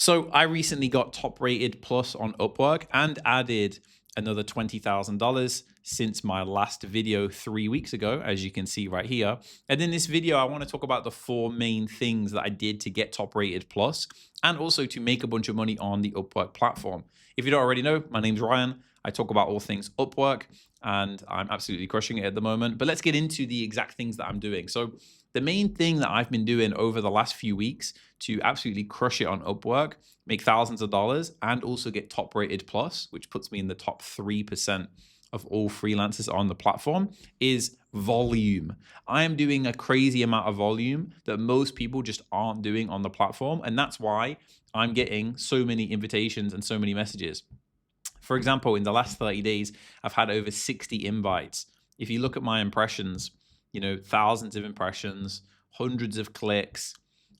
So I recently got top rated plus on Upwork and added another $20,000 since my last video 3 weeks ago, as you can see right here. And in this video, I want to talk about the 4 main things that I did to get top rated plus and also to make a bunch of money on the Upwork platform. If you don't already know, my name's Ryan. I talk about all things Upwork and I'm absolutely crushing it at the moment. But let's get into the exact things that I'm doing. So the main thing that I've been doing over the last few weeks to absolutely crush it on Upwork, make thousands of dollars, and also get top rated plus, which puts me in the top 3% of all freelancers on the platform, is volume. I am doing a crazy amount of volume that most people just aren't doing on the platform. And that's why I'm getting so many invitations and so many messages. For example, in the last 30 days, I've had over 60 invites. If you look at my impressions, thousands of impressions, hundreds of clicks,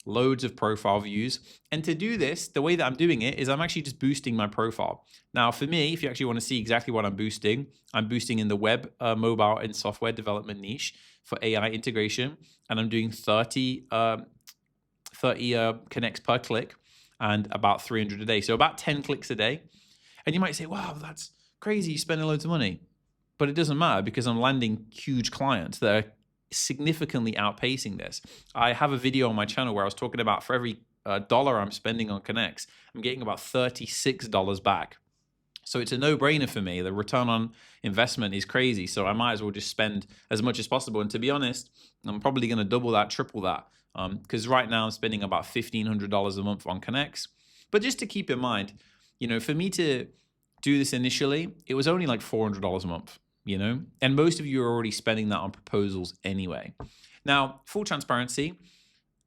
loads of profile views. And to do this, the way that I'm doing it is I'm actually just boosting my profile. Now, for me, if you actually want to see exactly what I'm boosting in the web, mobile, and software development niche for AI integration. And I'm doing 30 connects per click and about 300 a day. So about 10 clicks a day. And you might say, wow, that's crazy. You're spending loads of money. But it doesn't matter because I'm landing huge clients that are significantly outpacing this. I have a video on my channel where I was talking about for every dollar I'm spending on connects, I'm getting about $36 back. So it's a no-brainer for me. The return on investment is crazy. So I might as well just spend as much as possible. And to be honest, I'm probably going to double that, triple that. Because right now I'm spending about $1,500 a month on connects. But just to keep in mind, for me to do this initially, it was only like $400 a month. And most of you are already spending that on proposals anyway. Now, full transparency,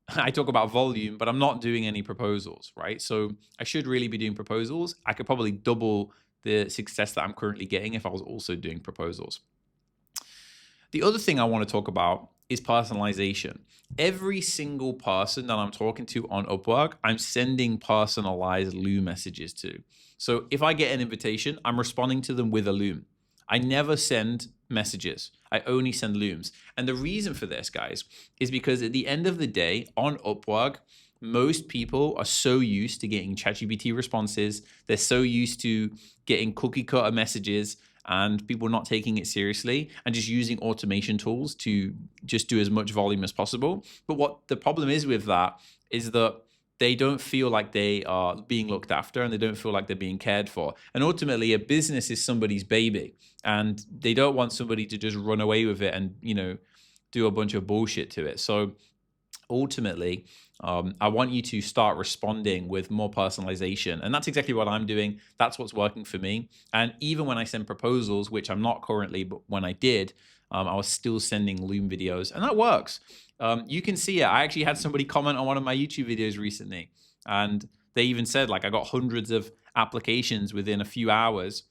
I talk about volume, but I'm not doing any proposals, right? So I should really be doing proposals. I could probably double the success that I'm currently getting if I was also doing proposals. The other thing I want to talk about is personalization. Every single person that I'm talking to on Upwork, I'm sending personalized Loom messages to. So if I get an invitation, I'm responding to them with a Loom. I never send messages. I only send Looms. And the reason for this, guys, is because at the end of the day, on Upwork, most people are so used to getting ChatGPT responses. They're so used to getting cookie cutter messages and people not taking it seriously and just using automation tools to just do as much volume as possible. But what the problem is with that is that they don't feel like they are being looked after and they don't feel like they're being cared for. And ultimately, a business is somebody's baby and they don't want somebody to just run away with it and, do a bunch of bullshit to it. So ultimately, I want you to start responding with more personalization. And that's exactly what I'm doing. That's what's working for me. And even when I send proposals, which I'm not currently, but when I did, I was still sending Loom videos and that works. You can see it. I actually had somebody comment on one of my YouTube videos recently, and they even said, I got hundreds of applications within a few hours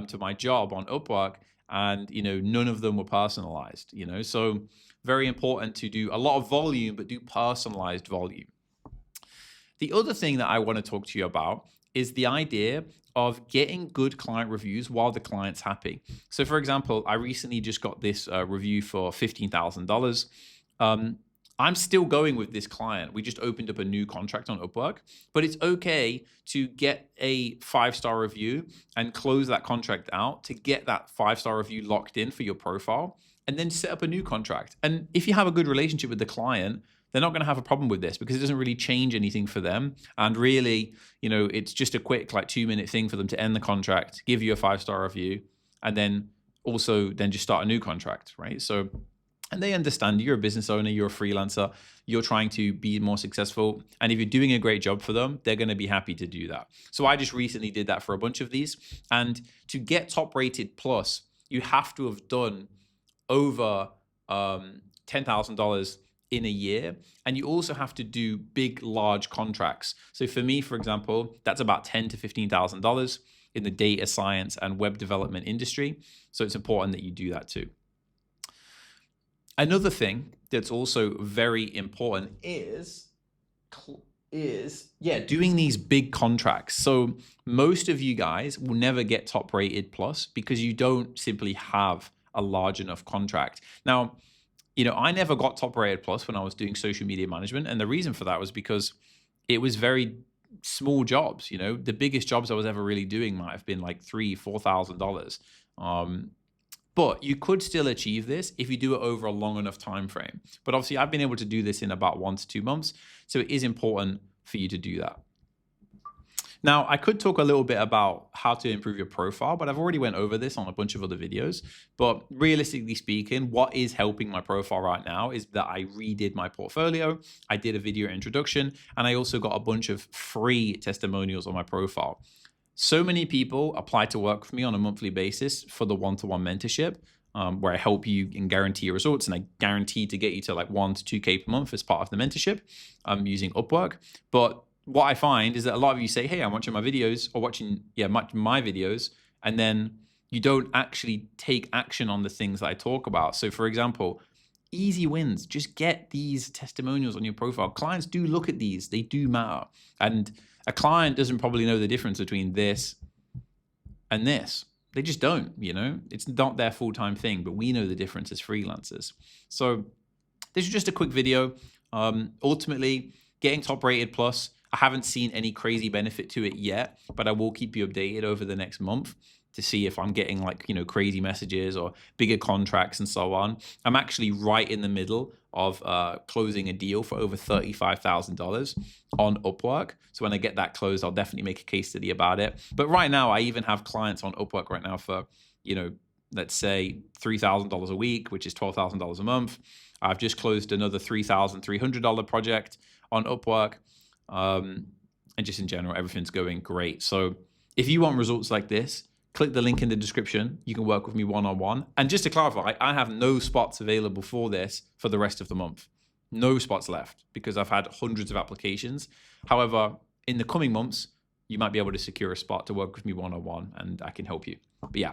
to my job on Upwork, and none of them were personalized. So very important to do a lot of volume, but do personalized volume. The other thing that I want to talk to you about is the idea of getting good client reviews while the client's happy. So for example, I recently just got this review for $15,000. I'm still going with this client. We just opened up a new contract on Upwork, but it's okay to get a 5-star review and close that contract out to get that 5-star review locked in for your profile and then set up a new contract. And if you have a good relationship with the client, they're not going to have a problem with this because it doesn't really change anything for them. And really, it's just a quick 2-minute thing for them to end the contract, give you a 5-star review, and then just start a new contract, right? So, and they understand you're a business owner, you're a freelancer, you're trying to be more successful. And if you're doing a great job for them, they're going to be happy to do that. So I just recently did that for a bunch of these. And to get top rated plus, you have to have done over $10,000 in a year. And you also have to do big, large contracts. So for me, for example, that's about $10,000 to $15,000 in the data science and web development industry. So it's important that you do that too. Another thing that's also very important is doing these big contracts. So most of you guys will never get top rated plus because you don't simply have a large enough contract. Now, I never got top rated plus when I was doing social media management. And the reason for that was because it was very small jobs. You know, the biggest jobs I was ever really doing might have been like $3,000-4,000. But you could still achieve this if you do it over a long enough time frame. But obviously, I've been able to do this in about 1 to 2 months. So it is important for you to do that. Now, I could talk a little bit about how to improve your profile, but I've already went over this on a bunch of other videos. But realistically speaking, what is helping my profile right now is that I redid my portfolio, I did a video introduction, and I also got a bunch of free testimonials on my profile. So many people apply to work with me on a monthly basis for the one-to-one mentorship, where I help you and guarantee your results, and I guarantee to get you to like 1 to 2K per month as part of the mentorship using Upwork. But what I find is that a lot of you say, hey, I'm watching my videos or watching my videos, and then you don't actually take action on the things that I talk about. So for example, easy wins, just get these testimonials on your profile. Clients do look at these, they do matter. And a client doesn't probably know the difference between this and this. They just don't, you know, it's not their full-time thing, but we know the difference as freelancers. So this is just a quick video. Ultimately, getting top rated plus, I haven't seen any crazy benefit to it yet, but I will keep you updated over the next month to see if I'm getting like, you know, crazy messages or bigger contracts and so on. I'm actually right in the middle of closing a deal for over $35,000 on Upwork. So when I get that closed, I'll definitely make a case study about it. But right now, I even have clients on Upwork right now for, you know, let's say $3,000 a week, which is $12,000 a month. I've just closed another $3,300 project on Upwork. And just in general, everything's going great. So if you want results like this, click the link in the description. You can work with me one-on-one. And just to clarify, I have no spots available for this for the rest of the month. No spots left because I've had hundreds of applications. However, in the coming months, you might be able to secure a spot to work with me one-on-one, and I can help you. But yeah,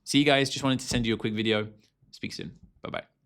see you guys. Just wanted to send you a quick video. Speak soon. Bye-bye.